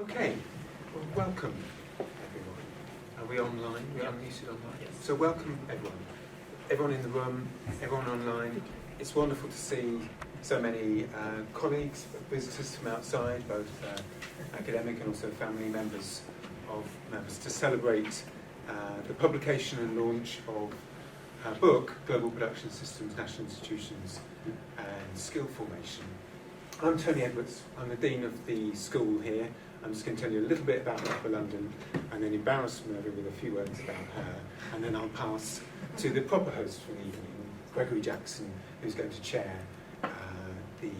Okay, well, welcome everyone. Are we online? We're unmuted online? Yes. So welcome everyone. Everyone in the room, everyone online. It's wonderful to see so many colleagues, visitors from outside, both academic and also family members of members, to celebrate the publication and launch of our book, Global Production Systems, National Institutions and Skill Formation. I'm Tony Edwards. I'm the Dean of the school here. I'm just going to tell you a little bit about Merve London and then embarrass Merve with a few words about her, and then I'll pass to the proper host for the evening, Gregory Jackson, who's going to chair the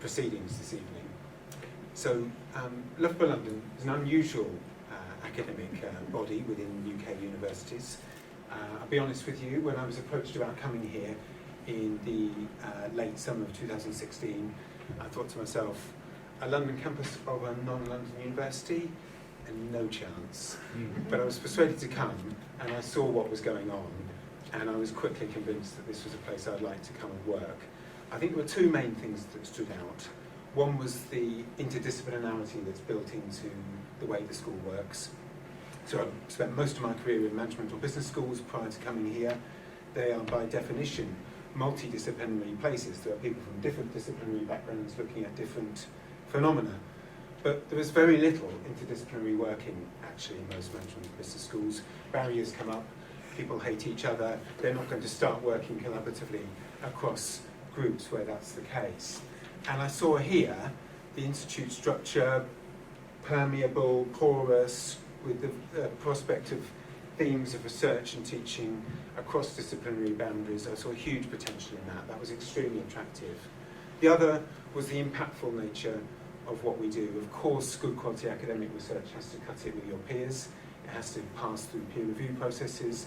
proceedings this evening. So, Loughborough London is an unusual academic body within UK universities. I'll be honest with you, when I was approached about coming here in the late summer of 2016, I thought to myself, a London campus of a non-London university, and no chance. But I was persuaded to come, and I saw what was going on, and I was quickly convinced that this was a place I'd like to come and work. I think there were two main things that stood out. One was the interdisciplinarity that's built into the way the school works. So I spent most of my career in management or business schools prior to coming here. They are by definition multidisciplinary places. There are people from different disciplinary backgrounds looking at different phenomena. But there is very little interdisciplinary working actually in most management and business schools. Barriers come up, people hate each other, they're not going to start working collaboratively across groups where that's the case. And I saw here the institute structure, permeable, porous, with the prospect of themes of research and teaching across disciplinary boundaries. I saw huge potential in that. That was extremely attractive. The other was the impactful nature of what we do. Of course, good quality academic research has to cut it with your peers. It has to pass through peer review processes,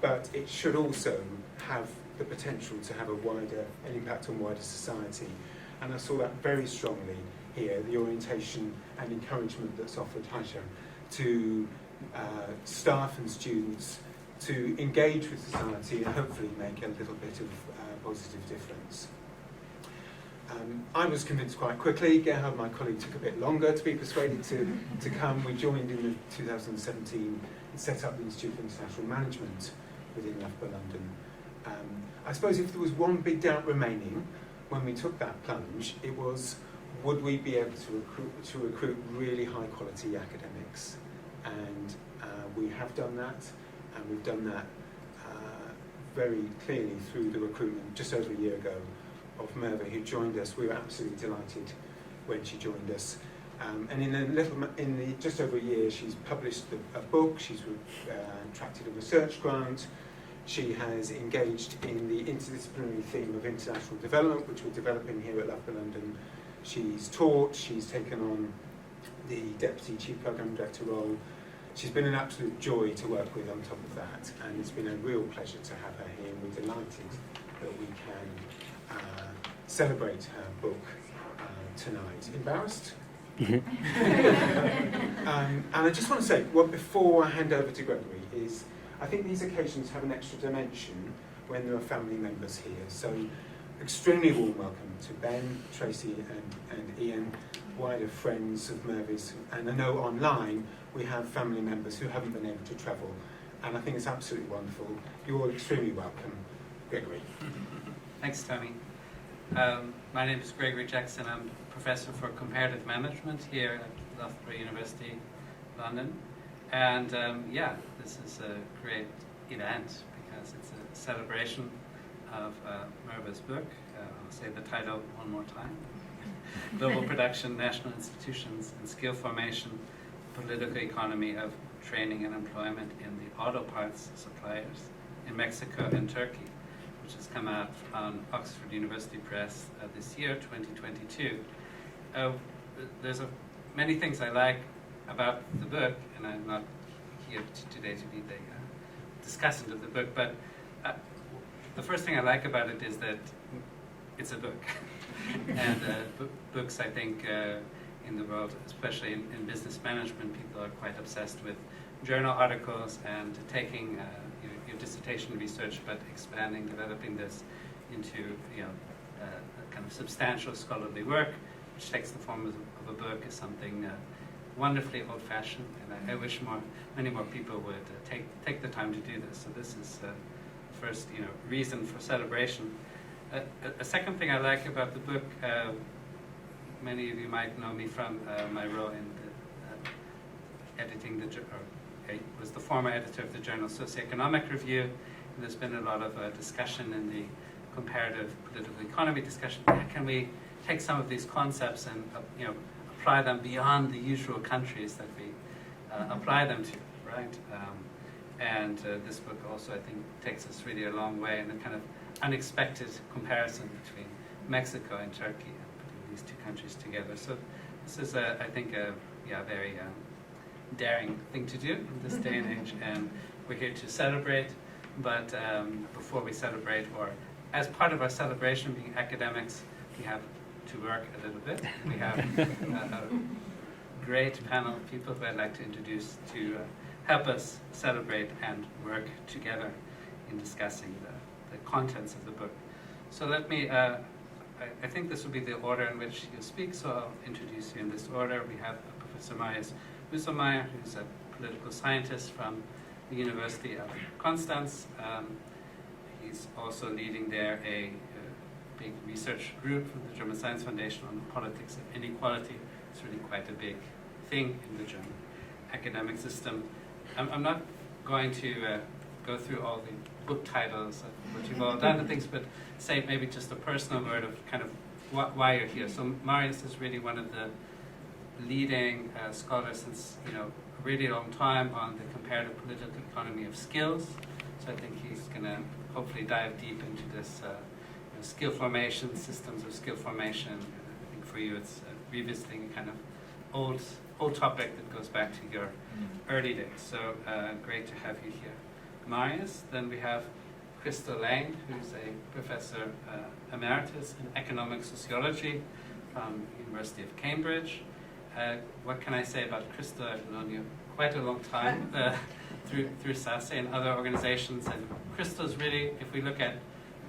but it should also have the potential to have an impact on wider society. And I saw that very strongly here, the orientation and encouragement that's offered, to staff and students to engage with society and hopefully make a little bit of positive difference. I was convinced quite quickly. Gerhard, my colleague, took a bit longer to be persuaded to come. We joined in 2017 and set up the Institute of International Management within Loughborough London. I suppose if there was one big doubt remaining when we took that plunge, it was, would we be able to recruit really high quality academics? And we have done that, and we've done that very clearly through the recruitment just over a year ago of Merve, who joined us. We were absolutely delighted when she joined us. And in just over a year, she's published a book. She's attracted a research grant. She has engaged in the interdisciplinary theme of international development, which we're developing here at Loughborough London. She's taught. She's taken on the Deputy Chief Programme Director role. She's been an absolute joy to work with on top of that, and it's been a real pleasure to have her here, and we're delighted that we can celebrate her book tonight. Embarrassed? And I just want to say, before I hand over to Gregory, is I think these occasions have an extra dimension when there are family members here. So extremely warm welcome to Ben, Tracy and Ian, wider friends of Merve's, and I know online we have family members who haven't been able to travel, and I think it's absolutely wonderful. You're all extremely welcome. Gregory. Thanks, Tony. My name is Gregory Jackson. I'm Professor for Comparative Management here at Loughborough University, London. And this is a great event because it's a celebration of Merve's book. I'll say the title one more time. Global Production, National Institutions and Skill Formation, Political Economy of Training and Employment in the Auto Parts Suppliers in Mexico and Turkey, which has come out on Oxford University Press this year, 2022. There's many things I like about the book, and I'm not here today to be the discussant of the book, but the first thing I like about it is that it's a book. And books, I think, in the world, especially in business management, people are quite obsessed with journal articles and taking your dissertation research, but expanding, developing this into a kind of substantial scholarly work, which takes the form of a book, is something wonderfully old-fashioned, and I wish many more people would take the time to do this. So this is first, reason for celebration. A second thing I like about the book, many of you might know me from my role in editing I was the former editor of the journal Socioeconomic Review, and there's been a lot of discussion in the comparative political economy discussion. How can we take some of these concepts and apply them beyond the usual countries that we apply them to, right? And this book also, I think, takes us really a long way in a kind of unexpected comparison between Mexico and Turkey and putting these two countries together. So this is, I think, a very daring thing to do in this day and age, and we're here to celebrate. But before we celebrate, or as part of our celebration, being academics, we have to work a little bit. We have a great panel of people who I'd like to introduce to help us celebrate and work together in discussing the contents of the book. So let me, I think this will be the order in which you'll speak, so I'll introduce you in this order. We have Professor Marius Busselmeier, who's a political scientist from the University of Constance. He's also leading there a big research group from the German Science Foundation on the politics of inequality. It's really quite a big thing in the German academic system. I'm not going to go through all the book titles of what you've all done and things, but say maybe just a personal word of kind of why you're here. So Marius is really one of the leading scholars since a really long time on the comparative political economy of skills. So I think he's going to hopefully dive deep into this skill formation, systems of skill formation. I think for you it's revisiting a kind of old topic that goes back to your early days. So great to have you here, Marius. Then we have Crystal Lane, who's a professor emeritus in economic sociology from University of Cambridge. What can I say about Crystal? I've known you quite a long time through SASE and other organizations. And Crystal's really, if we look at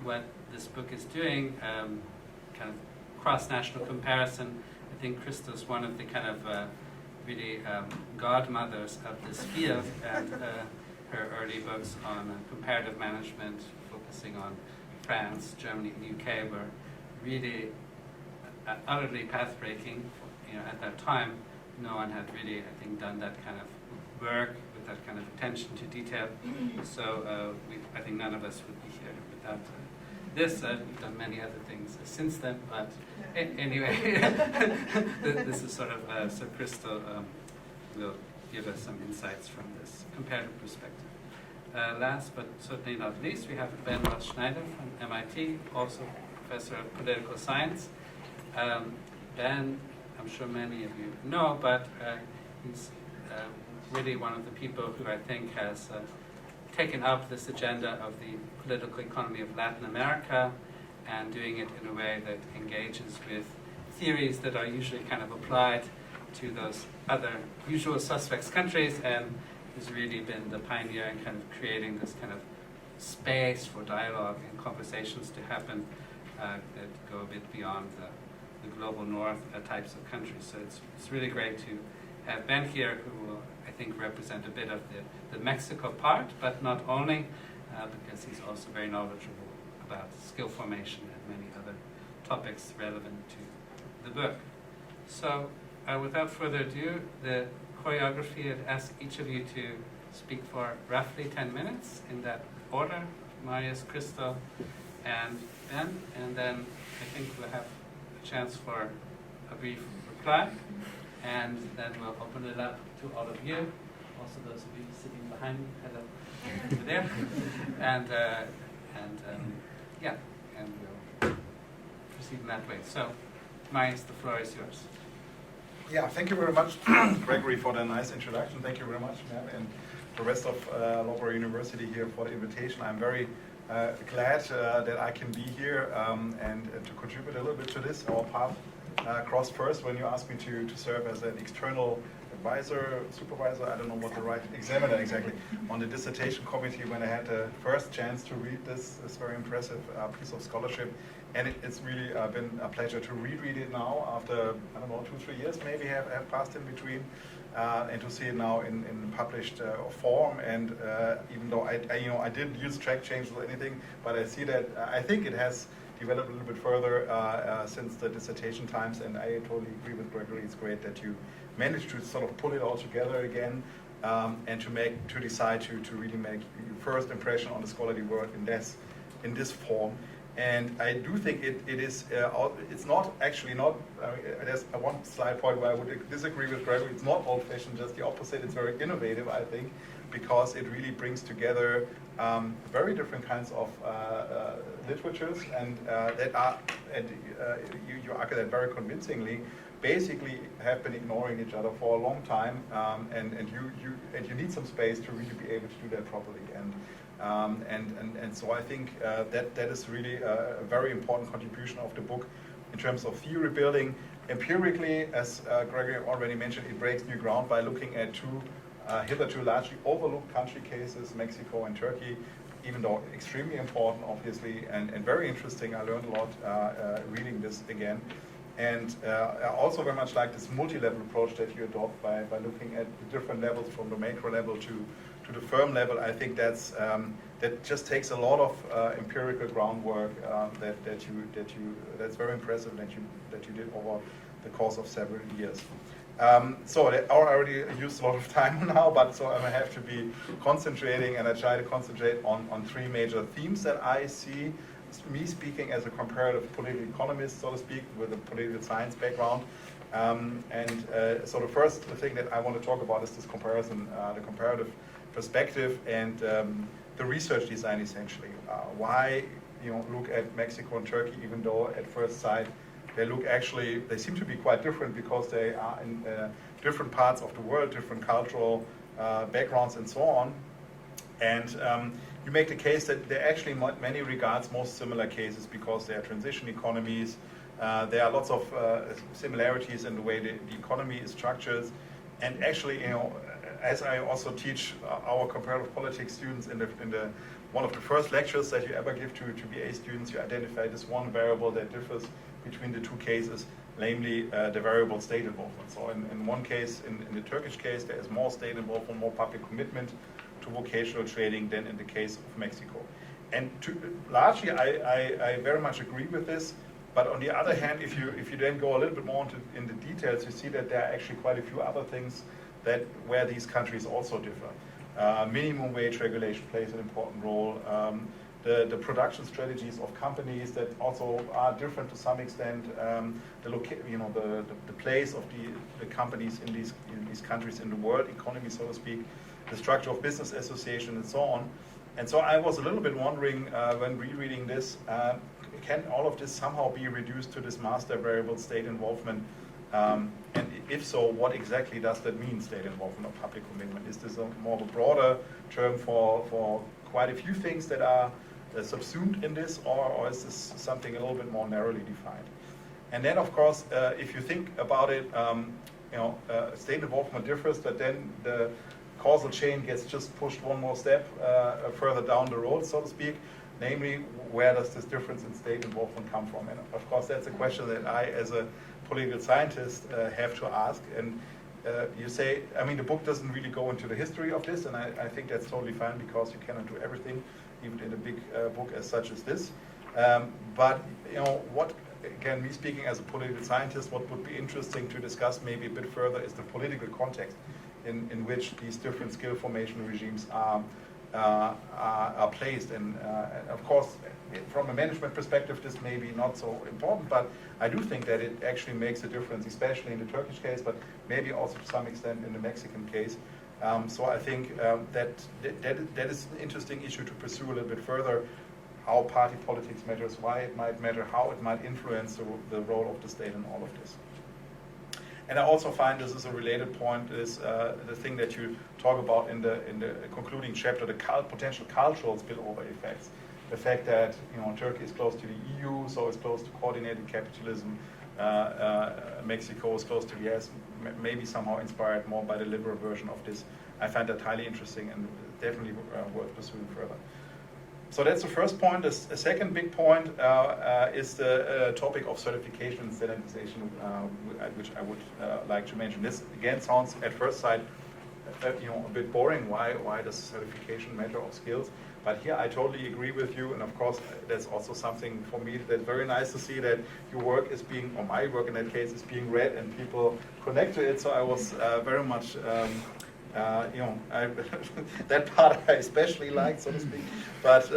what this book is doing, kind of cross-national comparison, I think Crystal's one of the kind of really godmothers of this field, and her early books on comparative management, focusing on France, Germany, and UK, were really utterly path-breaking. At that time, no one had really, I think, done that kind of work with that kind of attention to detail. So I think none of us would be here without this. We've done many other things since then, but anyway, this is sort of, so Crystal will give us some insights from this comparative perspective. Last but certainly not least, we have Ben Ross-Schneider from MIT, also professor of political science. Ben, I'm sure many of you know, but he's really one of the people who I think has taken up this agenda of the political economy of Latin America and doing it in a way that engages with theories that are usually kind of applied to those other usual suspects countries, and has really been the pioneer in kind of creating this kind of space for dialogue and conversations to happen that go a bit beyond the global north types of countries. So it's really great to have Ben here, who will, I think, represent a bit of the Mexico part, but not only, because he's also very knowledgeable about skill formation and many other topics relevant to the book. So without further ado, the choreography, I'd ask each of you to speak for roughly 10 minutes in that order: Marius, Crystal, and Ben, and then I think we'll have a chance for a brief reply, and then we'll open it up to all of you, also those of you sitting behind me, hello, over there, and we'll proceed in that way. So, Marius, the floor is yours. Yeah, thank you very much, Gregory, for the nice introduction. Thank you very much, Merve, and the rest of Loughborough University here for the invitation. I'm very glad that I can be here and to contribute a little bit to this. Our path crossed first when you asked me to serve as an external advisor, supervisor, I don't know what the right, examiner exactly, on the dissertation committee when I had the first chance to read this very impressive piece of scholarship. And it's really been a pleasure to reread it now after, I don't know, 2-3 years maybe have passed in between. and to see it now in published form. And even though I didn't use track changes or anything, but I see that I think it has developed a little bit further since the dissertation times, and I totally agree with Gregory. It's great that you managed to sort of pull it all together again, and to decide to really make your first impression on the scholarly work in this form. And I do think it's not actually not. There's one slight point where I would disagree with Gregory. It's not old-fashioned, just the opposite. It's very innovative, I think, because it really brings together very different kinds of literatures, and that are, and you argue that very convincingly, basically have been ignoring each other for a long time, and you need some space to really be able to do that properly. And so I think that is really a very important contribution of the book in terms of theory building. Empirically, as Gregory already mentioned, it breaks new ground by looking at two hitherto largely overlooked country cases, Mexico and Turkey, even though extremely important, obviously, and very interesting. I learned a lot reading this again. And I also very much like this multi-level approach that you adopt by looking at the different levels from the macro level to the firm level. I think that just takes a lot of empirical groundwork that's very impressive that you did over the course of several years. So I already used a lot of time now, but so I have to be concentrating, and I try to concentrate on three major themes that I see. Me speaking as a comparative political economist, so to speak, with a political science background. So the first thing that I want to talk about is this comparison, the comparative perspective, and the research design, essentially. Why look at Mexico and Turkey, even though at first sight they seem to be quite different, because they are in different parts of the world, different cultural backgrounds, and so on. And you make the case that they're actually in many regards most similar cases, because they are transition economies. There are lots of similarities in the way the economy is structured. And actually, as I also teach our comparative politics students in the one of the first lectures that you ever give to BA students, you identify this one variable that differs between the two cases, namely the variable state involvement. So in one case, in the Turkish case, there is more state involvement, more public commitment to vocational training than in the case of Mexico. And largely, I very much agree with this. But on the other hand, if you then go a little bit more into the details, you see that there are actually quite a few other things where these countries also differ. Minimum wage regulation plays an important role. The production strategies of companies that also are different to some extent. The place of the companies in these countries in the world economy, so to speak. The structure of business association, and so on. And so I was a little bit wondering when rereading this, can all of this somehow be reduced to this master variable state involvement? And if so, what exactly does that mean, state involvement or public commitment? Is this more of a broader term for quite a few things that are subsumed in this, or is this something a little bit more narrowly defined? And then, of course, if you think about it, state involvement differs, but then the causal chain gets just pushed one more step further down the road, so to speak. Namely, where does this difference in state involvement come from? And of course, that's a question that I, as a political scientist, have to ask. And you say, the book doesn't really go into the history of this, and I think that's totally fine, because you cannot do everything, even in a big book as such as this. But what, again, me speaking as a political scientist, what would be interesting to discuss maybe a bit further is the political context in which these different skill formation regimes are placed. And of course, from a management perspective, this may be not so important, but I do think that it actually makes a difference, especially in the Turkish case, but maybe also to some extent in the Mexican case. So I think that is an interesting issue to pursue a little bit further, how party politics matters, why it might matter, how it might influence the role of the state in all of this. And I also find this is a related point, is the thing that you talk about in the concluding chapter, the potential cultural spillover effects. The fact that Turkey is close to the EU, so it's close to coordinated capitalism. Mexico is close to the US, maybe somehow inspired more by the liberal version of this. I find that highly interesting and definitely worth pursuing further. So that's the first point. The second big point is the topic of certification and standardization, which I would like to mention. This again sounds at first sight, a bit boring. Why does certification matter of skills? But here I totally agree with you, and of course that's also something for me that's very nice to see, that your work is being, or my work in that case, is being read and people connect to it. So I was very much. That part I especially like, so to speak. But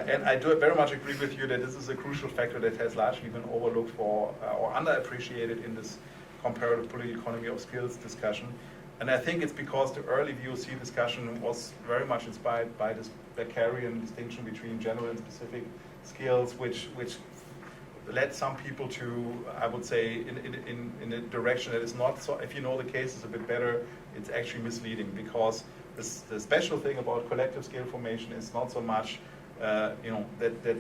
and I do very much agree with you that this is a crucial factor that has largely been overlooked or underappreciated in this comparative political economy of skills discussion. And I think it's because the early VOC discussion was very much inspired by this Beckerian distinction between general and specific skills, which led some people to, I would say, in a direction that is not so, if you know the cases a bit better, it's actually misleading, because the special thing about collective skill formation is not so much, that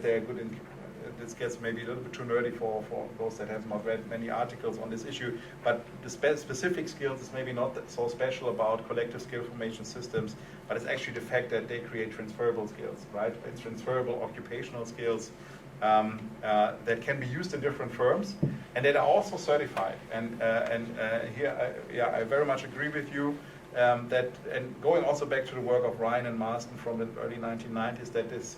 they're good in, this gets maybe a little bit too nerdy for those that have not read many articles on this issue, but the specific skills is maybe not so special about collective skill formation systems, but it's actually the fact that they create transferable skills, right? It's transferable occupational skills that can be used in different firms and that are also certified. And here, I very much agree with you that, and going also back to the work of Ryan and Marston from the early 1990s, that this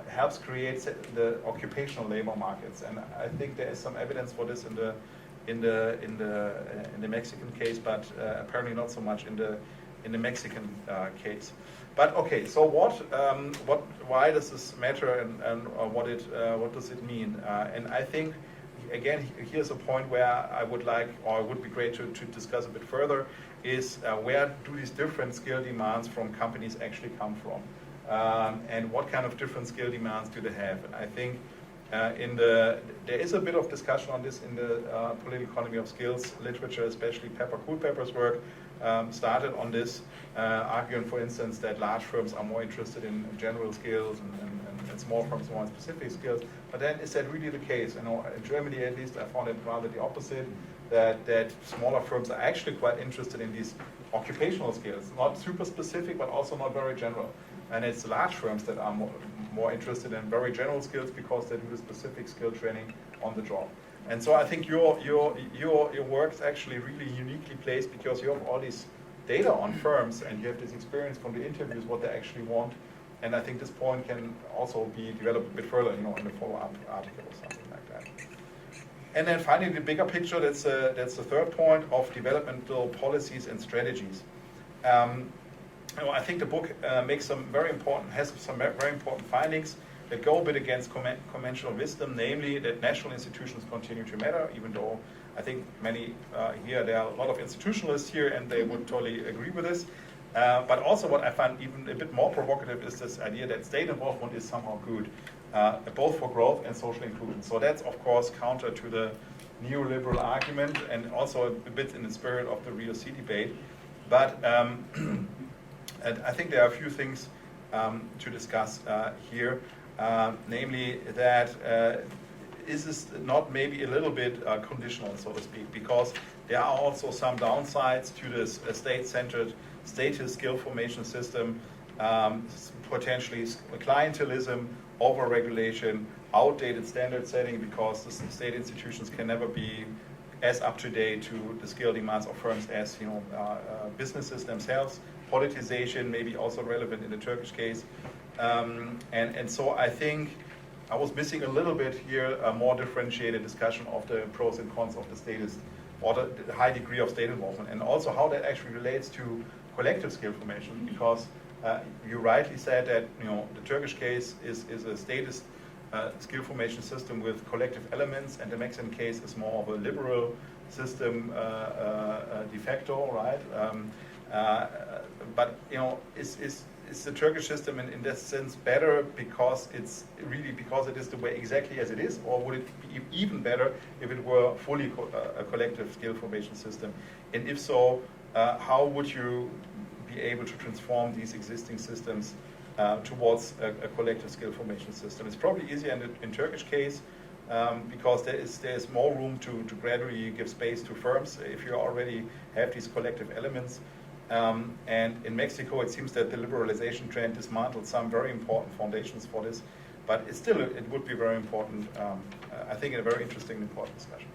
helps create the occupational labor markets. And I think there is some evidence for this in the Mexican case, but apparently not so much in the Mexican case. But okay, so why does this matter, and what does it mean? And I think, again, here's a point where I would like, or it would be great to discuss a bit further, is where do these different skill demands from companies actually come from? And what kind of different skill demands do they have? And I think there is a bit of discussion on this in the political economy of skills literature, especially Culpeper's work started on this, arguing, for instance, that large firms are more interested in general skills and small firms more in specific skills. But then is that really the case? You know, in Germany at least, I found it rather the opposite, that smaller firms are actually quite interested in these occupational skills, not super specific, but also not very general. And it's large firms that are more interested in very general skills because they do the specific skill training on the job. And so I think your work is actually really uniquely placed because you have all these data on firms and you have this experience from the interviews, what they actually want. And I think this point can also be developed a bit further, in a follow-up article or something like that. And then finally, the bigger picture, that's the third point of developmental policies and strategies. I think the book has some very important findings that go a bit against conventional wisdom, namely that national institutions continue to matter, even though I think many here, there are a lot of institutionalists here and they would totally agree with this. But also what I find even a bit more provocative is this idea that state involvement is somehow good, both for growth and social inclusion. So that's of course counter to the neoliberal argument and also a bit in the spirit of the VOC debate. But and I think there are a few things to discuss here, namely that is this not maybe a little bit conditional, so to speak, because there are also some downsides to this state-centered status skill formation system, potentially clientelism, over-regulation, outdated standard setting, because the state institutions can never be as up-to-date to the skill demands of firms as businesses themselves. Politicization may be also relevant in the Turkish case. And so I think I was missing a little bit here a more differentiated discussion of the pros and cons of the statist, or the high degree of state involvement, and also how that actually relates to collective skill formation, because you rightly said that the Turkish case is a statist skill formation system with collective elements, and the Mexican case is more of a liberal system de facto, right? But is the Turkish system in that sense better because it's really because it is the way exactly as it is, or would it be even better if it were fully a collective skill formation system? And if so, how would you be able to transform these existing systems towards a collective skill formation system? It's probably easier in Turkish case because there is more room to gradually give space to firms if you already have these collective elements. And in Mexico, it seems that the liberalization trend dismantled some very important foundations for this, but it would be very important, I think, a very interesting and important discussion.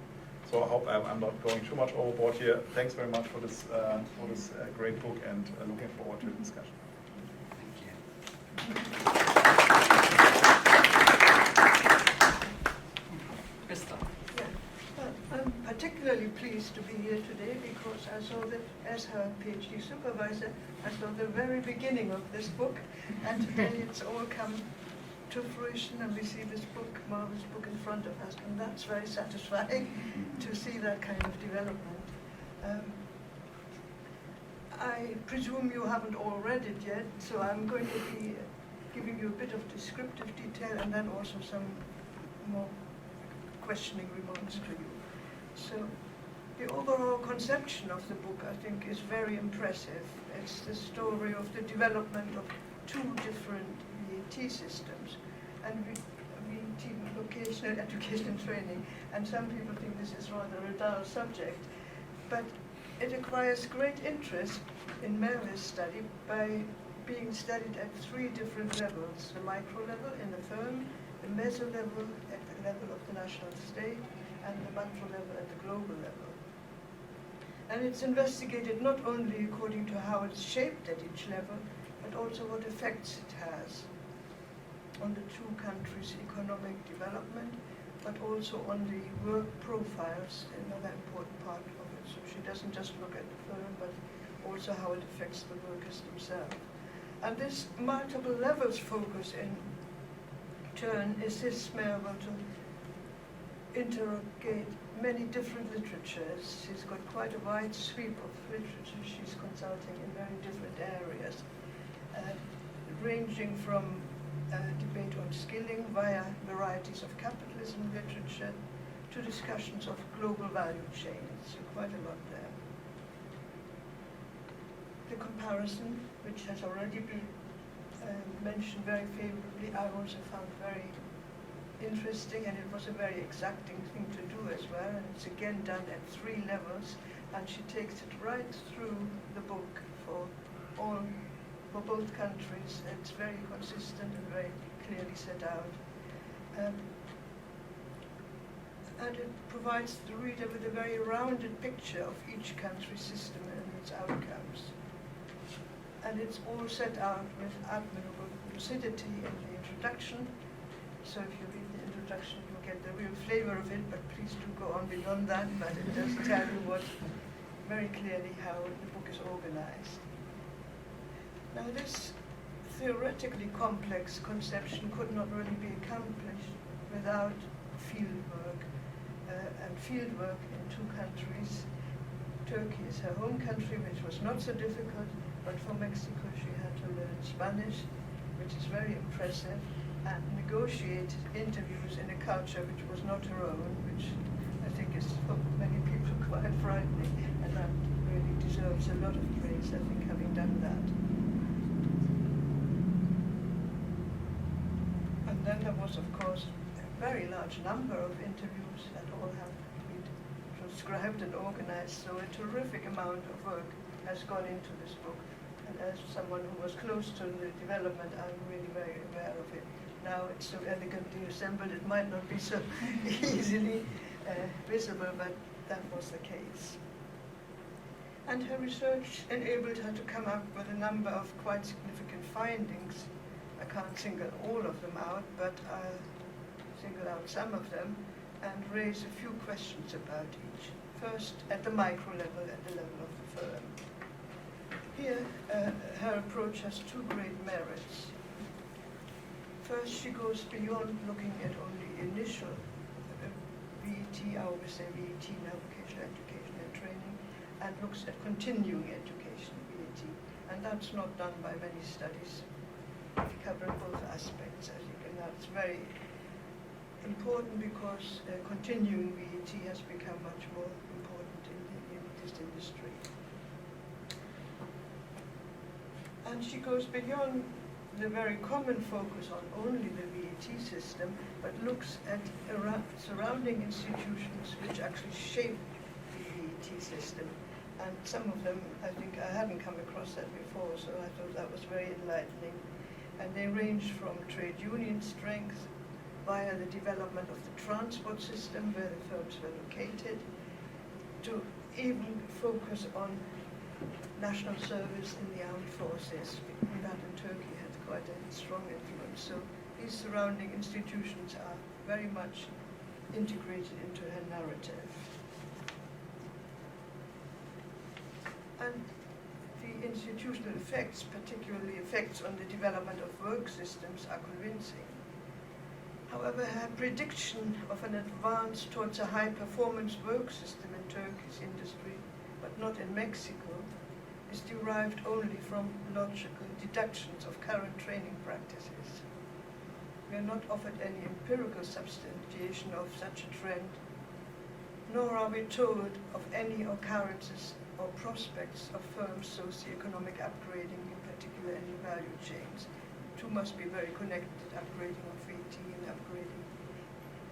So I hope I'm not going too much overboard here. Thanks very much for this great book, and looking forward to the discussion. Thank you. Crystal. Yeah. Well, I'm particularly pleased to be here today because I saw that, as her PhD supervisor, I saw the very beginning of this book, and today it's all come to fruition, and we see this book, marvelous book, in front of us, and that's very satisfying to see that kind of development. I presume you haven't all read it yet, so I'm going to be giving you a bit of descriptive detail and then also some more questioning remarks to you. So the overall conception of the book, I think, is very impressive. It's the story of the development of two different VAT systems, and VAT, vocational education and training, and some people think this is rather a dull subject, but it acquires great interest in Merve's study by being studied at three different levels: the micro level in the firm, the meso level at the level of the national state, and the macro level at the global level. And it's investigated not only according to how it's shaped at each level, but also what effects it has on the two countries' economic development, but also on the work profiles, another important part of it. So she doesn't just look at the firm, but also how it affects the workers themselves. And this multiple levels focus, in turn, assists Merve to interrogate many different literatures. She's got quite a wide sweep of literature she's consulting in very different areas, ranging from debate on skilling via varieties of capitalism literature to discussions of global value chains. So quite a lot there. The comparison, which has already been mentioned very favorably, I also found very interesting, and it was a very exacting thing to do as well, and it's again done at three levels, and she takes it right through the book for both countries. It's very consistent and very clearly set out. And it provides the reader with a very rounded picture of each country's system and its outcomes. And it's all set out with admirable lucidity in the introduction. So if you read the introduction, you'll get the real flavor of it, but please do go on beyond that. But it does tell you very clearly how the book is organized. Now, this theoretically complex conception could not really be accomplished without fieldwork, and fieldwork in two countries. Turkey is her home country, which was not so difficult, but for Mexico she had to learn Spanish, which is very impressive, and negotiate interviews in a culture which was not her own, which I think is for many people quite frightening, and that really deserves a lot of praise, I think, having done that. And then there was, of course, a very large number of interviews that all have to be transcribed and organized, so a terrific amount of work has gone into this book. And as someone who was close to the development, I'm really very aware of it. Now it's so elegantly assembled, it might not be so easily visible, but that was the case. And her research enabled her to come up with a number of quite significant findings. I can't single all of them out, but I'll single out some of them and raise a few questions about each. First, at the micro level, at the level of the firm. Here, her approach has two great merits. First, she goes beyond looking at only initial VET, I always say VET now, vocational education and training, and looks at continuing education, VET. And that's not done by many studies covering both aspects, I think, and that's very important because continuing VET has become much more important in this industry. And she goes beyond the very common focus on only the VAT system, but looks at surrounding institutions which actually shape the VAT system, And some of them, I think I hadn't come across that before, so I thought that was very enlightening. And they range from trade union strength via the development of the transport system where the firms were located, to even focus on national service in the armed forces. That in Turkey had quite a strong influence. So these surrounding institutions are very much integrated into her narrative. And the institutional effects, particularly effects on the development of work systems, are convincing. However, her prediction of an advance towards a high-performance work system in Turkey's industry, but not in Mexico, is derived only from logical deductions of current training practices. We are not offered any empirical substantiation of such a trend, nor are we told of any occurrences or prospects of firms' socioeconomic upgrading, in particular in the value chains. Two must be very connected, upgrading of VT and upgrading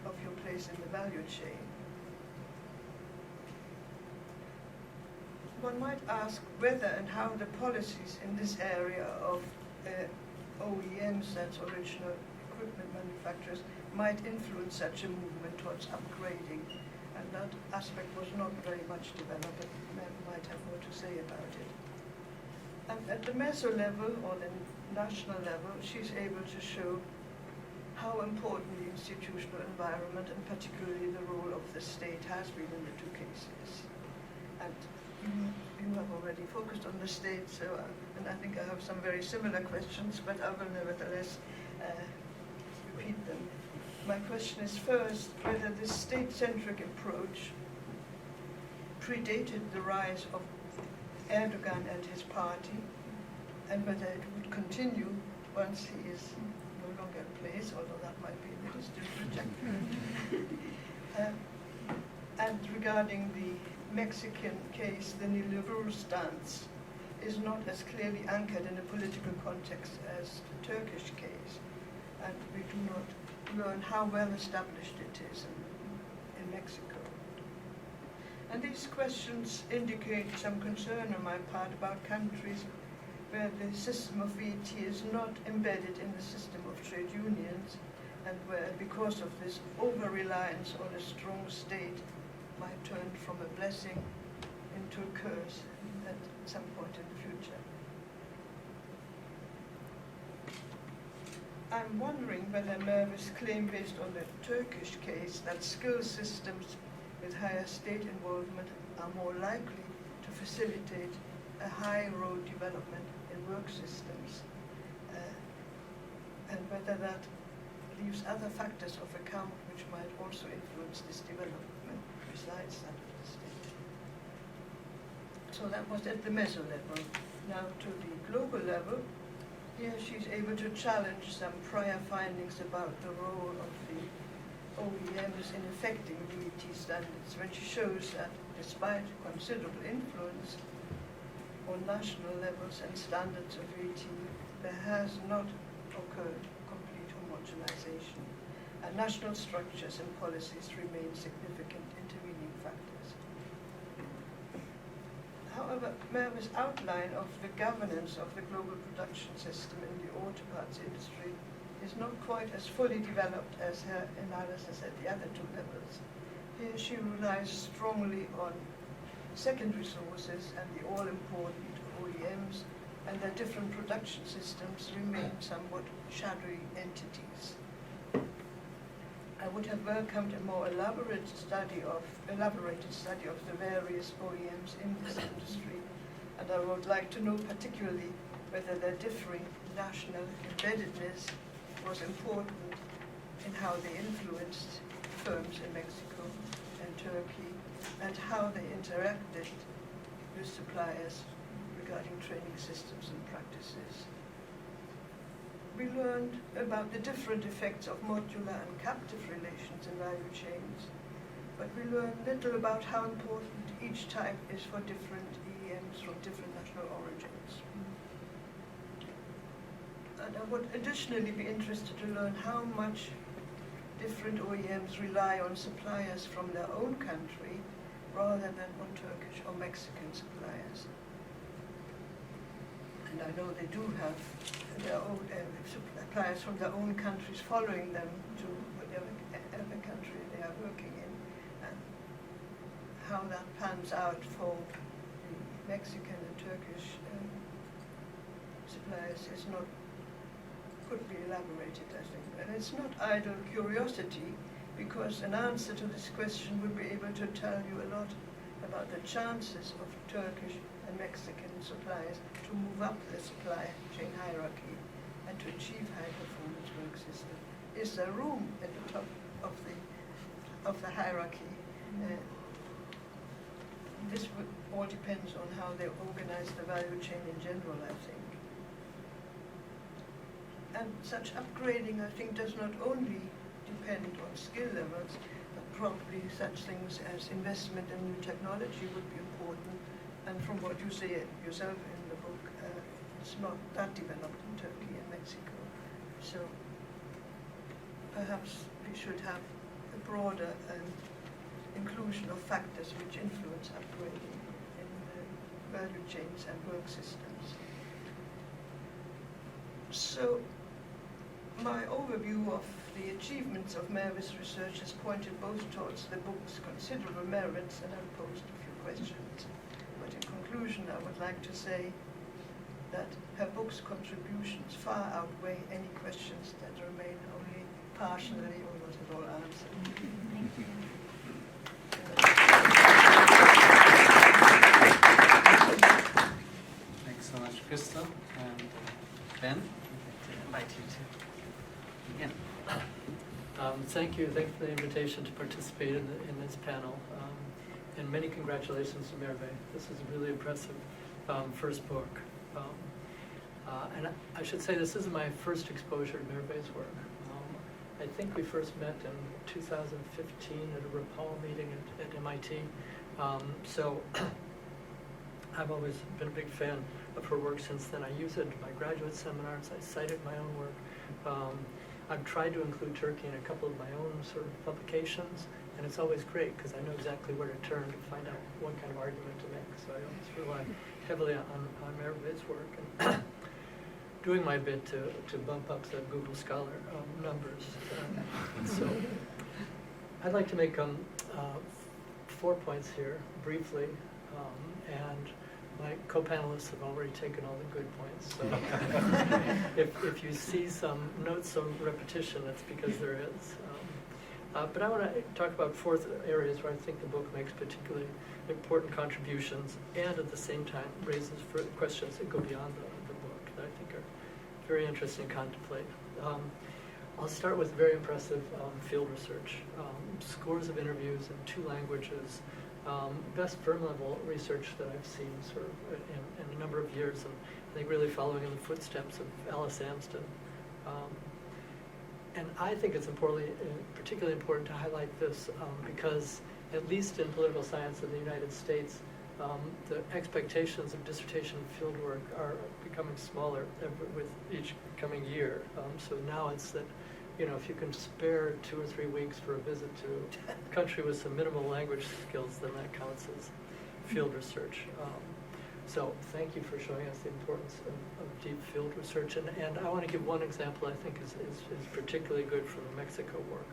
of your place in the value chain. One might ask whether and how the policies in this area of OEMs, that's original equipment manufacturers, might influence such a movement towards upgrading. And that aspect was not very much developed, but Merve might have more to say about it. And at the meso level, or the national level, she's able to show how important the institutional environment, and particularly the role of the state, has been in the two cases. And you have already focused on the state, so and I think I have some very similar questions, but I will nevertheless repeat them. My question is first whether this state-centric approach predated the rise of Erdogan and his party, and whether it would continue once he is no longer in place, although that might be a distant projection. And regarding the Mexican case, the neoliberal stance is not as clearly anchored in a political context as the Turkish case, and we do not learn how well established it is in Mexico. And these questions indicate some concern on my part about countries where the system of VAT is not embedded in the system of trade unions, and where, because of this over-reliance on a strong state, might turn from a blessing into a curse at some point in the future. I'm wondering whether Merve's claim based on the Turkish case that skill systems with higher state involvement are more likely to facilitate a high road development in work systems, and whether that leaves other factors of account which might also influence this development besides that of the state. So that was at the meso level. Now to the global level, here she's able to challenge some prior findings about the role of the OEMs in affecting VAT standards, when she shows that despite considerable influence on national levels and standards of VAT, there has not occurred complete homogenization, and national structures and policies remain significant intervening factors. However, Merve's outline of the governance of the global production system in the auto parts industry is not quite as fully developed as her analysis at the other two levels. Here she relies strongly on secondary sources, and the all-important OEMs and their different production systems remain somewhat shadowy entities. I would have welcomed a more elaborated study of the various OEMs in this industry, and I would like to know particularly whether their differing national embeddedness was important in how they influenced firms in Mexico and Turkey, and how they interacted with suppliers regarding training systems and practices. We learned about the different effects of modular and captive relations in value chains, but we learned little about how important each type is for different EMs from different national origins. And I would additionally be interested to learn how much different OEMs rely on suppliers from their own country, rather than on Turkish or Mexican suppliers. And I know they do have their own suppliers from their own countries following them to whatever country they are working in. And how that pans out for the Mexican and Turkish suppliers is not, could be elaborated, I think. And it's not idle curiosity, because an answer to this question would be able to tell you a lot about the chances of Turkish and Mexican suppliers to move up the supply chain hierarchy and to achieve high-performance work system. Is there room at the top of the hierarchy? This all depends on how they organize the value chain in general, I think. And such upgrading, I think, does not only depend on skill levels, but probably such things as investment in new technology would be important. And from what you say yourself in the book, it's not that developed in Turkey and Mexico. So perhaps we should have a broader inclusion of factors which influence upgrading in value chains and work systems. So my overview of the achievements of Merve's research has pointed both towards the book's considerable merits and have posed a few questions. But in conclusion, I would like to say that her book's contributions far outweigh any questions that remain only partially or not at all answered. Thank you. Thanks so much, Crystal. And Ben, I'd like to invite you to begin. Thank you. Thanks for the invitation to participate in this panel. And many congratulations to Merve. This is a really impressive first book. And I should say this isn't my first exposure to Merve's work. I think we first met in 2015 at a Rapal meeting at MIT. So I've always been a big fan of her work since then. I use it in my graduate seminars. I cited my own work. I've tried to include Turkey in a couple of my own sort of publications, and it's always great because I know exactly where to turn to find out what kind of argument to make. So I always rely heavily on Merve's work and doing my bit to bump up the Google Scholar numbers. So I'd like to make 4 points here briefly, and my co-panelists have already taken all the good points. So if you see some notes of repetition, that's because there is. But I want to talk about 4 areas where I think the book makes particularly important contributions and at the same time raises questions that go beyond the book that I think are very interesting to contemplate. I'll start with very impressive field research. Scores of interviews in 2 languages. Best firm-level research that I've seen sort of in a number of years, and I think really following in the footsteps of Alice Amsden. And I think it's particularly important to highlight this because, at least in political science in the United States, the expectations of dissertation fieldwork are becoming smaller with each coming year. So now it's that, if you can spare 2 or 3 weeks for a visit to a country with some minimal language skills, then that counts as field research. So thank you for showing us the importance of deep field research. And I want to give one example I think is particularly good from the Mexico work.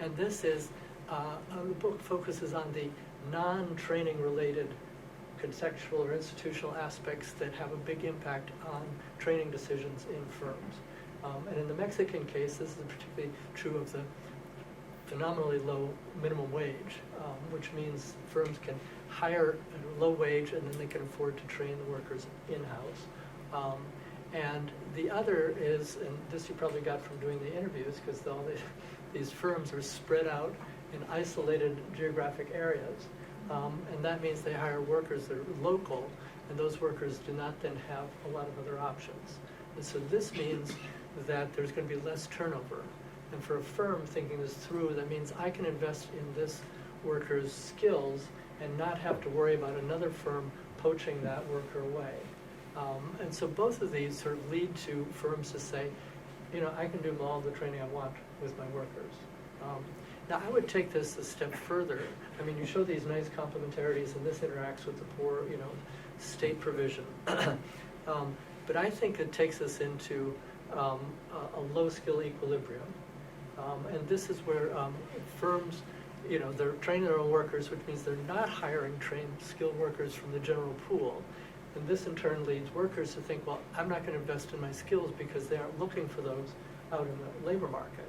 And this is, the book focuses on the non-training related contextual or institutional aspects that have a big impact on training decisions in firms. And in the Mexican case, this is particularly true of the phenomenally low minimum wage, which means firms can hire at a low wage and then they can afford to train the workers in-house. And the other is, and this you probably got from doing the interviews, because all these firms are spread out in isolated geographic areas. And that means they hire workers that are local, and those workers do not then have a lot of other options. And so this means that there's going to be less turnover. And for a firm thinking this through, that means I can invest in this worker's skills and not have to worry about another firm poaching that worker away. And so both of these sort of lead to firms to say, I can do all the training I want with my workers. Now, I would take this a step further. I mean, you show these nice complementarities, and this interacts with the poor, state provision. But I think it takes us into a low-skill equilibrium. And this is where firms, they're training their own workers, which means they're not hiring trained skilled workers from the general pool. And this in turn leads workers to think, well, I'm not going to invest in my skills because they aren't looking for those out in the labor market.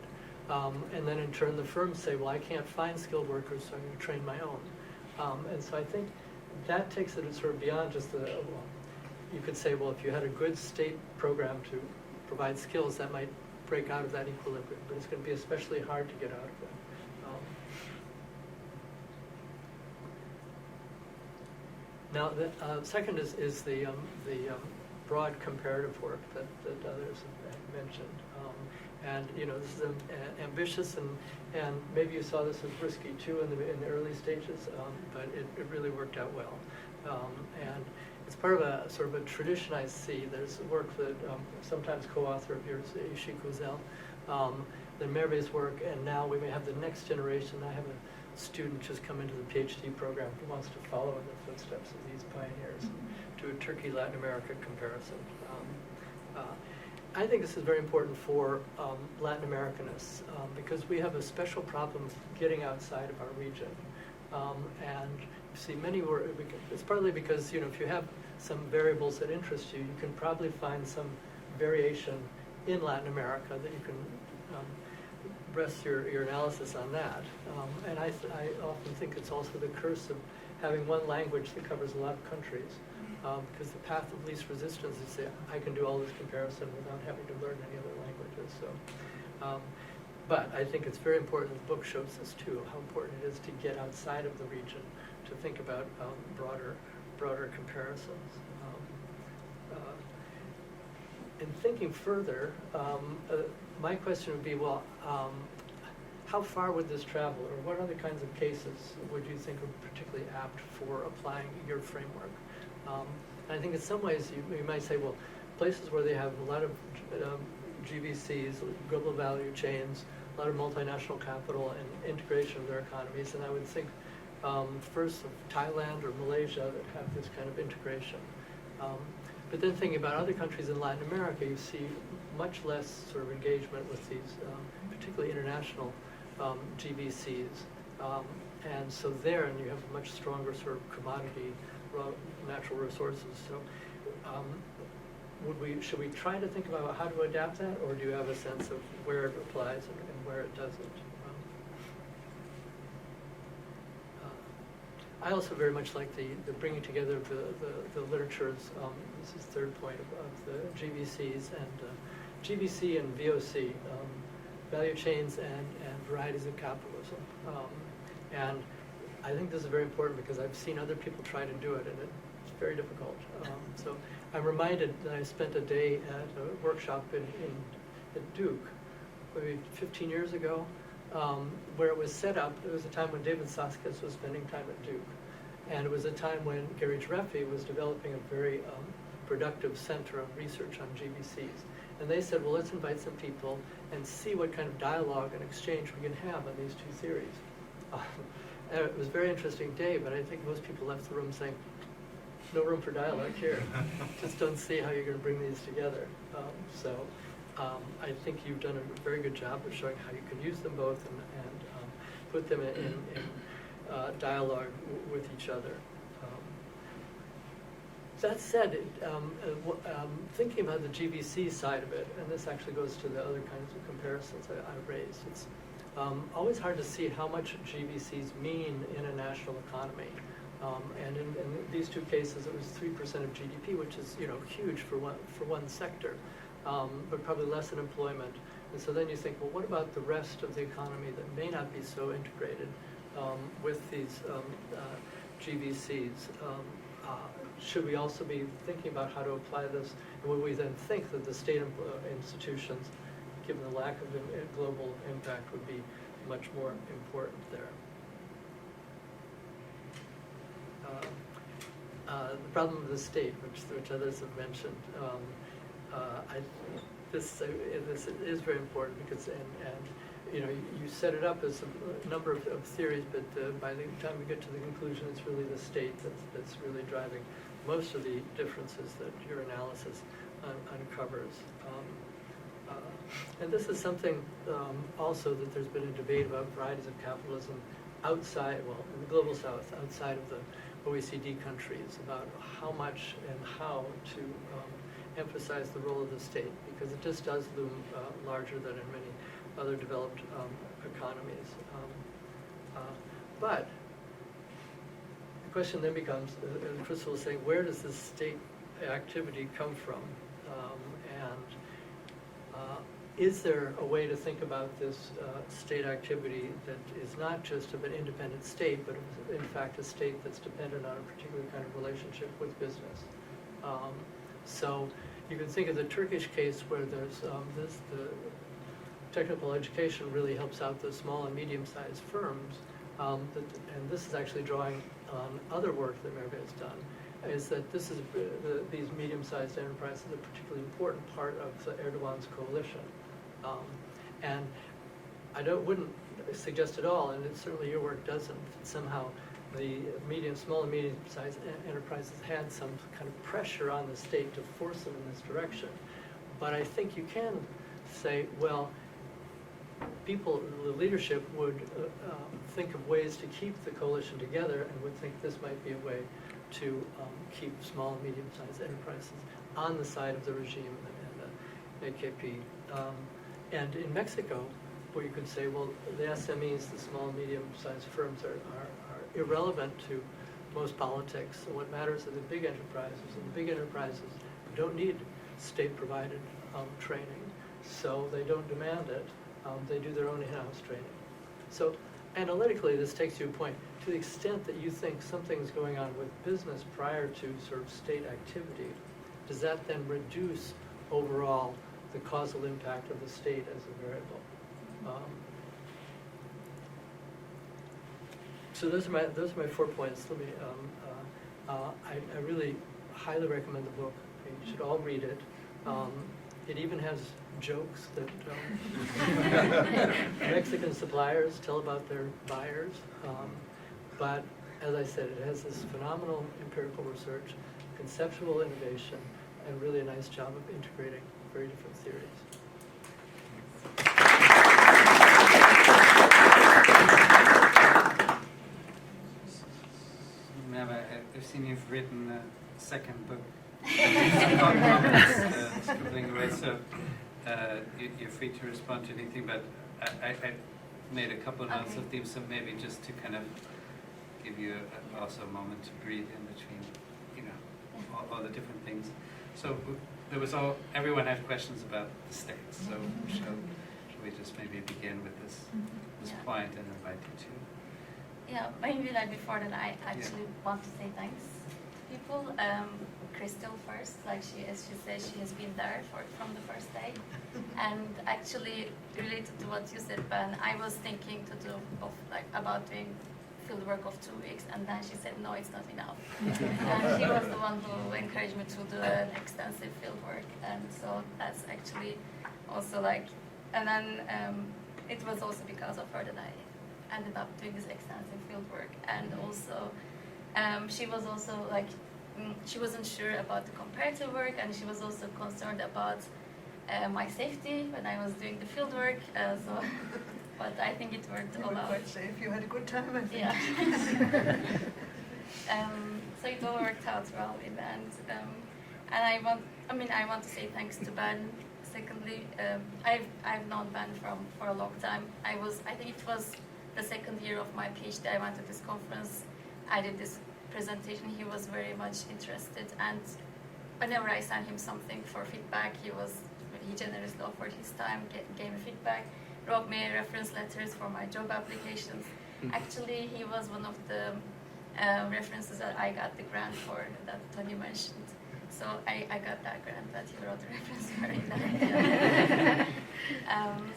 And then in turn the firms say, well, I can't find skilled workers, so I'm going to train my own. And so I think that takes it sort of beyond just you could say, well, if you had a good state program to provide skills, that might break out of that equilibrium, but it's going to be especially hard to get out of that. Now, the second is the broad comparative work that others have mentioned. And this is ambitious, and maybe you saw this as risky too in the early stages, but it really worked out well. And it's part of a sort of a tradition I see. There's work that sometimes co-author of yours, Ishi Kozel, then Merve's work, and now we may have the next generation. I have a student just come into the PhD program who wants to follow in the footsteps of these pioneers and do a Turkey-Latin America comparison. I think this is very important for Latin Americanists because we have a special problem getting outside of our region. And you see many work, it's partly because, if you have some variables that interest you, you can probably find some variation in Latin America that you can rest your analysis on that. And I often think it's also the curse of having one language that covers a lot of countries. Because the path of least resistance is say, I can do all this comparison without having to learn any other languages. So, but I think it's very important, the book shows this too, how important it is to get outside of the region, to think about broader comparisons. In thinking further, my question would be, well, how far would this travel, or what other kinds of cases would you think are particularly apt for applying your framework? And I think in some ways you might say, well, places where they have a lot of GVCs, global value chains, a lot of multinational capital and integration of their economies, and I would think first of Thailand or Malaysia that have this kind of integration. But then thinking about other countries in Latin America, you see much less sort of engagement with these, particularly international GVCs. And so there, and you have a much stronger sort of commodity natural resources. So should we try to think about how to adapt that, or do you have a sense of where it applies and where it doesn't? I also very much like the bringing together of the literatures. This is the third point of the GVCs and GVC and VOC, value chains and varieties of capitalism. And I think this is very important because I've seen other people try to do it, and it's very difficult. So I'm reminded that I spent a day at a workshop at Duke, maybe 15 years ago, where it was set up. It was a time when David Saskis was spending time at Duke. And it was a time when Gary Dreffy was developing a very productive center of research on GVCs. And they said, well, let's invite some people and see what kind of dialogue and exchange we can have on these two theories. And it was a very interesting day, but I think most people left the room saying, no room for dialogue here. Just don't see how you're going to bring these together. So I think you've done a very good job of showing how you can use them both and put them in dialogue with each other. That said, thinking about the GVC side of it, and this actually goes to the other kinds of comparisons I raised, it's always hard to see how much GVCs mean in a national economy. And in these two cases, it was 3% of GDP, which is huge for one sector, but probably less in employment. And so then you think, well, what about the rest of the economy that may not be so integrated with these GVCs? Should we also be thinking about how to apply this? And would we then think that the state institutions, given the lack of global impact, would be much more important there? The problem of the state, which others have mentioned, this is very important because, and you set it up as a number of theories, but by the time we get to the conclusion, it's really the state that's really driving most of the differences that your analysis uncovers. And this is something also that there's been a debate about varieties of capitalism outside, well, in the global south, outside of the OECD countries, about how much and how to emphasize the role of the state, because it just does loom larger than in many other developed economies. But the question then becomes, as Crystal was saying, where does this state activity come from? Is there a way to think about this state activity that is not just of an independent state, but in fact a state that's dependent on a particular kind of relationship with business? So you can think of the Turkish case where there's the technical education really helps out the small and medium-sized firms, and this is actually drawing on other work that Merve has done, is that this is these medium-sized enterprises are a particularly important part of Erdogan's coalition. And I wouldn't suggest at all, and certainly your work doesn't, that somehow the small and medium-sized enterprises had some kind of pressure on the state to force them in this direction. But I think you can say, well, the leadership would think of ways to keep the coalition together and would think this might be a way to keep small and medium-sized enterprises on the side of the regime and the AKP. And in Mexico, where you could say, well, the SMEs, the small and medium-sized firms, are irrelevant to most politics. So what matters are the big enterprises, and the big enterprises don't need state-provided training, so they don't demand it. They do their own in-house training. So analytically, this takes you to a point. To the extent that you think something's going on with business prior to sort of state activity, does that then reduce overall the causal impact of the state as a variable? So those are my 4 points. Let me. I really highly recommend the book. You should all read it. It even has jokes that Mexican suppliers tell about their buyers. But as I said, it has this phenomenal empirical research, conceptual innovation, and really a nice job of integrating very different theories. Merve, I've seen you've written a second book. Scribbling away, so you're free to respond to anything, but I made a couple of notes of them, so maybe just to kind of give you also a moment to breathe in between, all the different things. So everyone had questions about the states, so shall we just maybe begin with this point and invite you to? Yeah, maybe before that, I actually want to say thanks to people. Crystal first, as she said, she has been there from the first day. And actually, related to what you said, Ben, I was thinking about doing field work of 2 weeks, and then she said, no, it's not enough. And she was the one who encouraged me to do an extensive field work, and so that's actually also and then it was also because of her that I ended up doing this extensive field work, and also she was also she wasn't sure about the comparative work, and she was also concerned about my safety when I was doing the field work. But I think it worked all out. Quite safe. You had a good time, I think. Yeah. So it all worked out well in the end. And I want to say thanks to Ben. Secondly, I've known Ben for a long time. I think it was the second year of my PhD. I went to this conference. I did this presentation. He was very much interested, and whenever I sent him something for feedback, he generously offered his time, gave me feedback, wrote me reference letters for my job applications. Actually, he was one of the references that I got the grant for that Tony mentioned. So I got that grant that he wrote the reference for.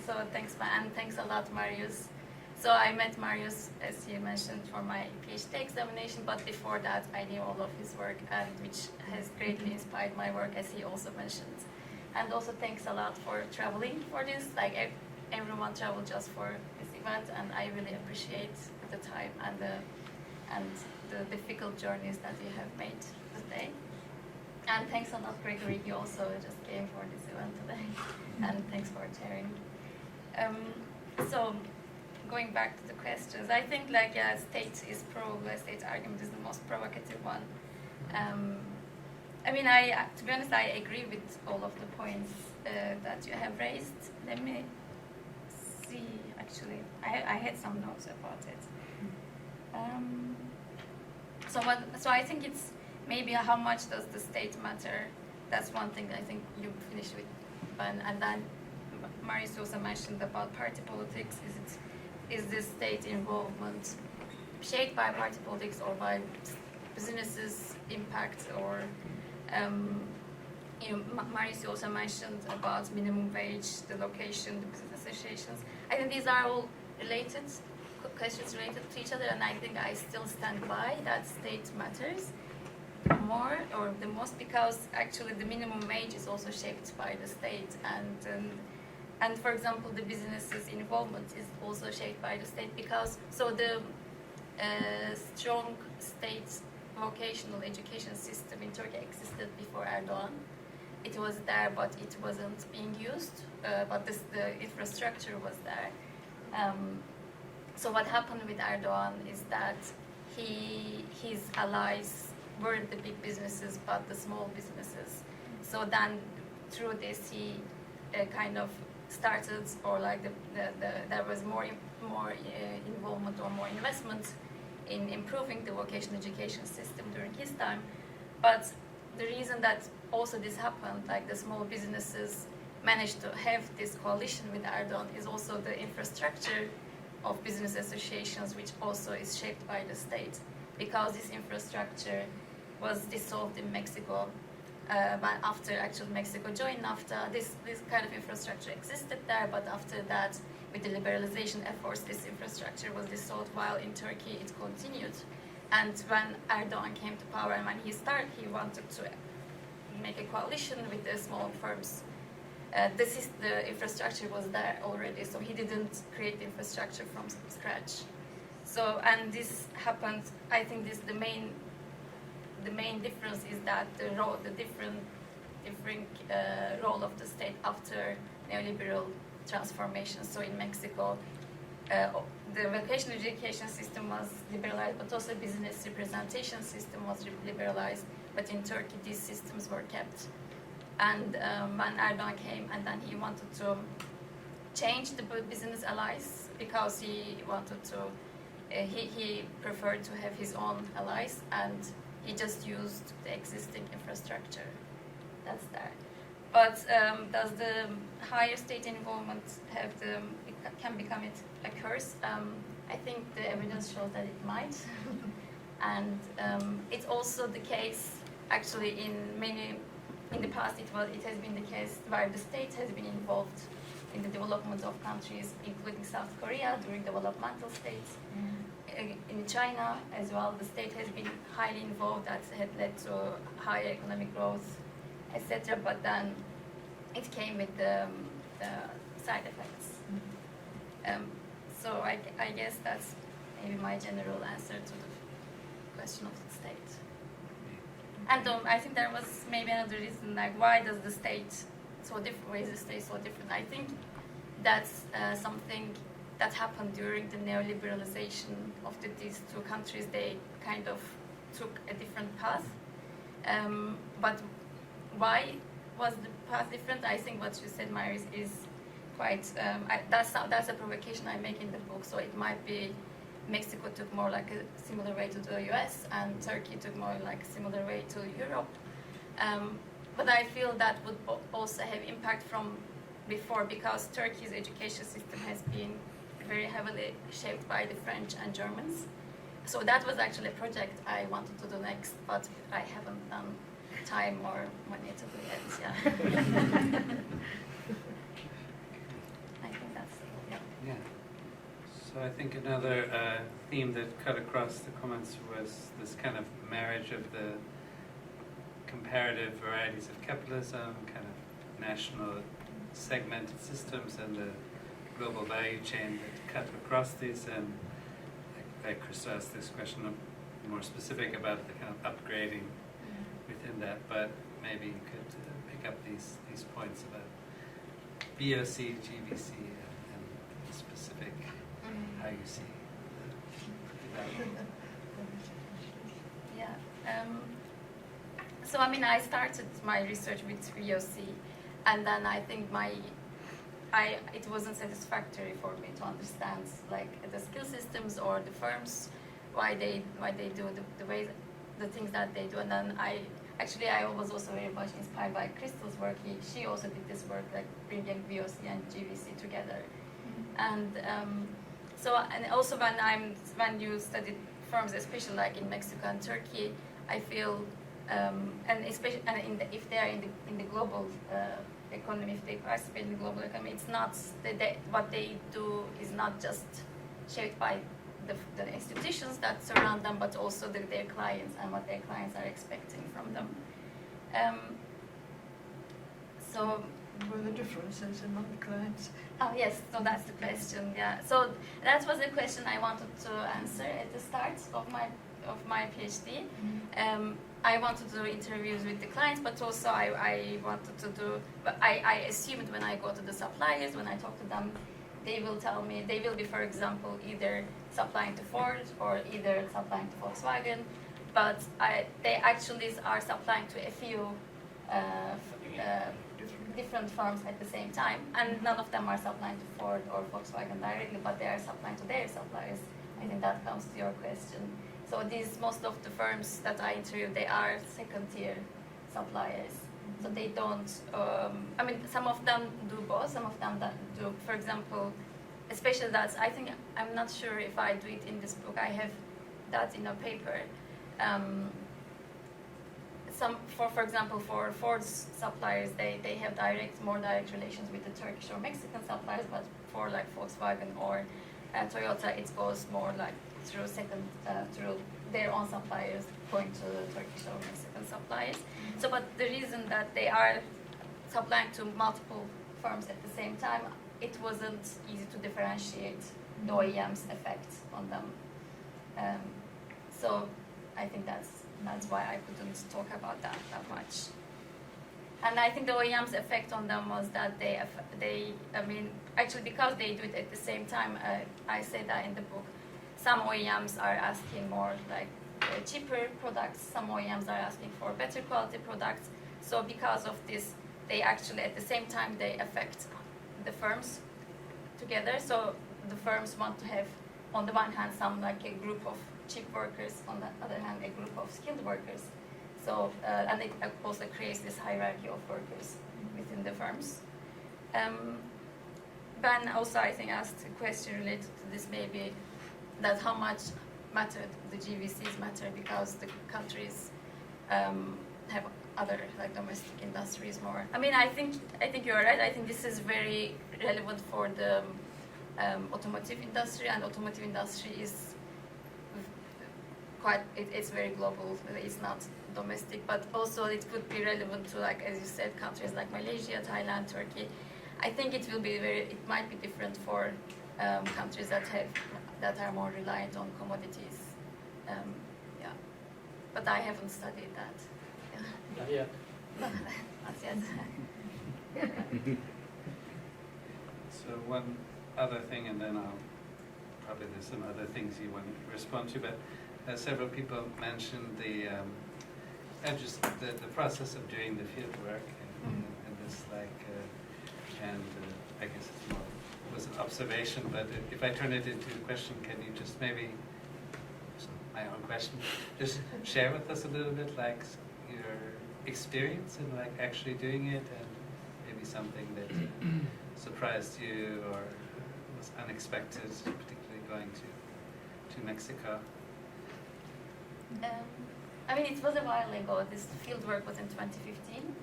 So thanks, and thanks a lot, Marius. So I met Marius, as you mentioned, for my PhD examination, but before that I knew all of his work, and which has greatly inspired my work, as he also mentioned. And also thanks a lot for traveling for this. everyone traveled just for this event, and I really appreciate the time and the difficult journeys that you have made today. And thanks a lot, Gregory. You also just came for this event today, and thanks for sharing. So, going back to the questions, I think state argument is the most provocative one. I mean, to be honest, I agree with all of the points that you have raised. Let me see. Actually, I had some notes about it. So I think it's maybe how much does the state matter? That's one thing I think you finished with, and then Marius also mentioned about party politics. Is this state involvement shaped by party politics or by businesses' impact? Or Marius also mentioned about minimum wage, the location, the business associations. I think these are all related questions related to each other, and I think I still stand by that state matters more or the most, because actually the minimum wage is also shaped by the state, and for example the businesses' involvement is also shaped by the state, because the strong state vocational education system in Turkey existed before Erdogan. It was there, but it wasn't being used, but the infrastructure was there. So what happened with Erdogan is that his allies were the big businesses, but the small businesses. So then, through this, he kind of started, or like there was more involvement or more investment in improving the vocational education system during his time. But the reason that also this happened, like the small businesses managed to have this coalition with Erdogan, is also the infrastructure of business associations, which also is shaped by the state, because this infrastructure was dissolved in Mexico. But after actually Mexico joined NAFTA, this kind of infrastructure existed there, but after that, with the liberalization efforts, this infrastructure was dissolved, while in Turkey it continued. And when Erdogan came to power and when he wanted to make a coalition with the small firms. The infrastructure was there already, so he didn't create the infrastructure from scratch. So, and this happened, I think the main difference is that the different role of the state after neoliberal transformation. So in Mexico, the vocational education system was liberalized, but also business representation system was liberalized. But in Turkey, these systems were kept. And when Erdogan came, and then he wanted to change the business allies, because he wanted to, he preferred to have his own allies, and he just used the existing infrastructure that's there. But does the higher state involvement can become a curse? I think the evidence shows that it might. And it's also the case, actually, in the past it has been the case where the state has been involved in the development of countries, including South Korea during developmental states. In China as well, the state has been highly involved. That had led to higher economic growth, etc. But then it came with the side effects. So I guess that's maybe my general answer to the question of the state. And I think there was maybe another reason, like why is the state so different? I think that's something that happened during the neoliberalization of these two countries. They kind of took a different path. But why was the path different? I think what you said, Marius, is quite, that's a provocation I make in the book. So it might be Mexico took more like a similar way to the US, and Turkey took more like a similar way to Europe. But I feel that would also have impact from before, because Turkey's education system has been very heavily shaped by the French and Germans. So that was actually a project I wanted to do next, but I haven't done time or money to do it. Yeah. I think that's Yeah. So I think another theme that cut across the comments was this kind of marriage of the comparative varieties of capitalism, kind of national segmented systems, and the global value chain that cut across these, and like Chris asked this question more specific about the kind of upgrading within that, but maybe you could pick up these points about BOC, GVC, and specific how you see the development. Yeah. So I mean, I started my research with VOC, and then I think it wasn't satisfactory for me to understand like the skill systems or the firms why they do the things that they do, and then I was also very much inspired by Crystal's work. She also did this work, like bringing VOC and GVC together, and and also when you study firms, especially like in Mexico and Turkey, I feel and especially if they are in the global economy, if they participate in the global economy, it's not what they do is not just shaped by the institutions that surround them, but also their clients and what their clients are expecting from them. So. What are the differences among the clients? Oh yes, so that's the question. Yeah, so that was the question I wanted to answer at the start of my PhD. I wanted to do interviews with the clients, but also I wanted to do. But I assumed when I go to the suppliers, when I talk to them, they will tell me they will be, for example, either supplying to Ford or either supplying to Volkswagen, but they actually are supplying to a few different firms at the same time, and none of them are supplying to Ford or Volkswagen directly, but they are supplying to their suppliers. I think that comes to your question. So most of the firms that I interview, they are second-tier suppliers. So they don't, I mean, some of them do both, some of them do, for example, especially that, I'm not sure if I do it in this book, I have that in a paper. For example, for Ford's suppliers, they have more direct relations with the Turkish or Mexican suppliers, but for like Volkswagen or Toyota, it goes more like through their own suppliers going to the Turkish or Mexican suppliers. So, but the reason that they are supplying to multiple firms at the same time, it wasn't easy to differentiate the OEM's effect on them. So, I think that's why I couldn't talk about that much. And I think the OEM's effect on them was that actually because they do it at the same time, I say that in the book, some OEMs are asking more like cheaper products, some OEMs are asking for better quality products. So because of this, they actually at the same time, they affect the firms together. So the firms want to have, on the one hand, some like a group of cheap workers, on the other hand, a group of skilled workers. So, and it also creates this hierarchy of workers within the firms. Ben also, I think, asked a question related to this, maybe, that how much the GVCs matter because the countries have other like domestic industries more. I mean, I think you're right. I think this is very relevant for the automotive industry, and automotive industry is it's very global. It's not domestic, but also it could be relevant to, like as you said, countries like Malaysia, Thailand, Turkey. I think it might be different for countries that are more reliant on commodities. Yeah, but I haven't studied that. Yeah. Not yet. Not yet. So one other thing, and then probably there's some other things you want to respond to, but several people mentioned the process of doing the field work and this I guess it was an observation, but if I turn it into a question, can you just maybe, my own question, just share with us a little bit like your experience in like actually doing it, and maybe something that surprised you or was unexpected, particularly going to Mexico? I mean, it was a while ago. This field work was in 2015,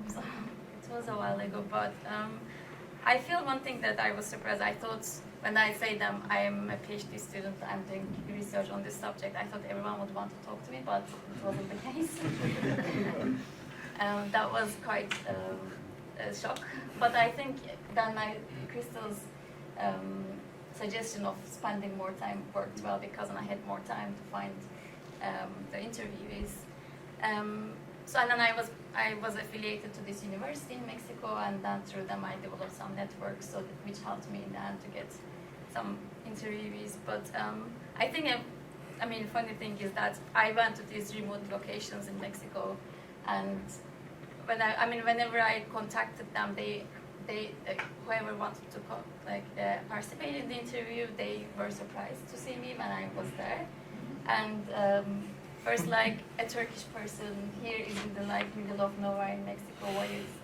so it was a while ago. But I feel one thing that I was surprised. I thought when I say them, I am a PhD student, I'm doing research on this subject, I thought everyone would want to talk to me, but it wasn't the case. That was quite a shock. But I think then Crystal's suggestion of spending more time worked well because I had more time to find the interviewees. So and then I was affiliated to this university in Mexico, and then through them I developed some networks, so that, which helped me in the end to get some interviewees. But I think I mean, funny thing is that I went to these remote locations in Mexico, and whenever I contacted them, they whoever wanted to participate in the interview, they were surprised to see me when I was there. And first, like a Turkish person here is in the middle of nowhere in Mexico.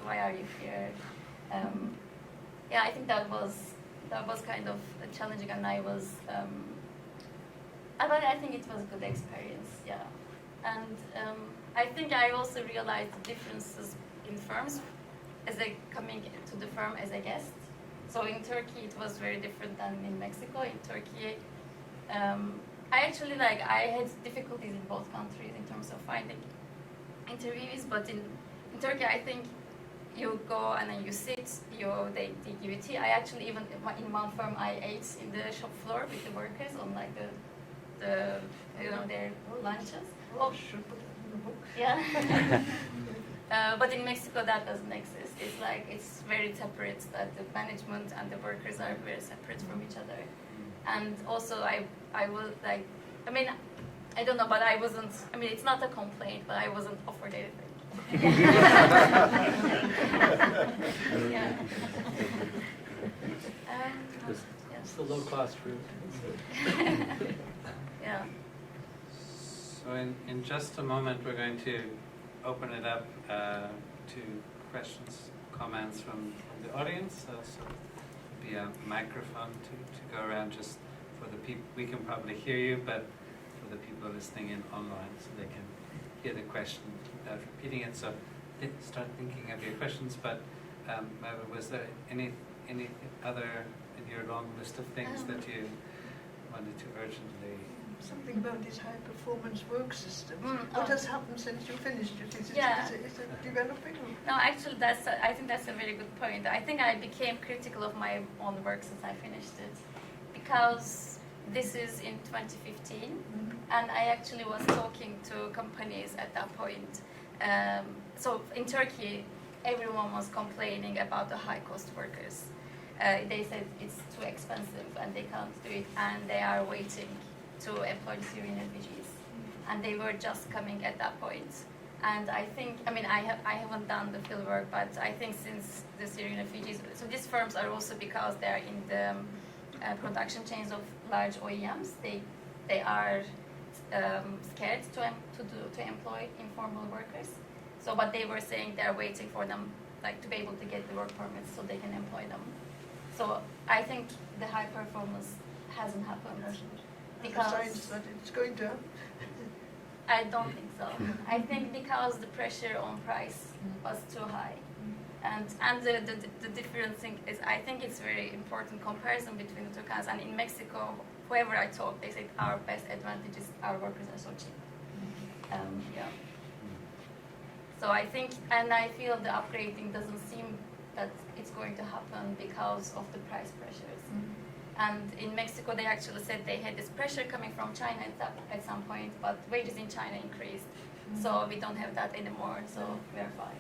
Why are you here? Yeah, I think that was kind of challenging, and I was. But I think it was a good experience. Yeah, and I think I also realized the differences in firms as coming to the firm as a guest. So in Turkey it was very different than in Mexico. In Turkey, I actually I had difficulties in both countries in terms of finding interviewees. But in Turkey, I think you go and then you sit. They give you tea. I actually even in one firm I ate in the shop floor with the workers on their lunches. Oh, should put it in the book. Yeah. But in Mexico that doesn't exist. It's very separate, that the management and the workers are very separate from each other. And also I will I don't know, but I wasn't, it's not a complaint, but I wasn't offered anything. Yeah. It's the low-cost route. Yeah. So in just a moment, we're going to open it up to questions, comments from the audience. So there'll be a microphone to go around just for the people. We can probably hear you, but for the people listening in online, so they can hear the question without repeating it. So start thinking of your questions. But Merve, was there any other in your long list of things that you wanted to urgently? Something about this high-performance work system. Oh. What has happened since you finished it? Is it developing? No, actually, I think that's a very good point. I think I became critical of my own work since I finished it, because this is in 2015, and I actually was talking to companies at that point. So in Turkey, everyone was complaining about the high-cost workers. They said it's too expensive and they can't do it, and they are waiting to employ Syrian refugees, and they were just coming at that point. And I think, I haven't done the field work, but I think since the Syrian refugees, so these firms are also, because they are in the production chains of large OEMs, they are scared to employ informal workers. So, but they were saying they are waiting for them, to be able to get the work permits so they can employ them. So I think the high performance hasn't happened. Because Signs that it's going to. I don't think so. I think because the pressure on price was too high, and the different thing is, I think it's very important comparison between the two countries. And in Mexico, whoever I talk, they say our best advantage is our workers are so cheap. Yeah. So I think, and I feel the upgrading doesn't seem that it's going to happen because of the price pressures. And in Mexico, they actually said they had this pressure coming from China at some point, but wages in China increased. So we don't have that anymore, so we're fine.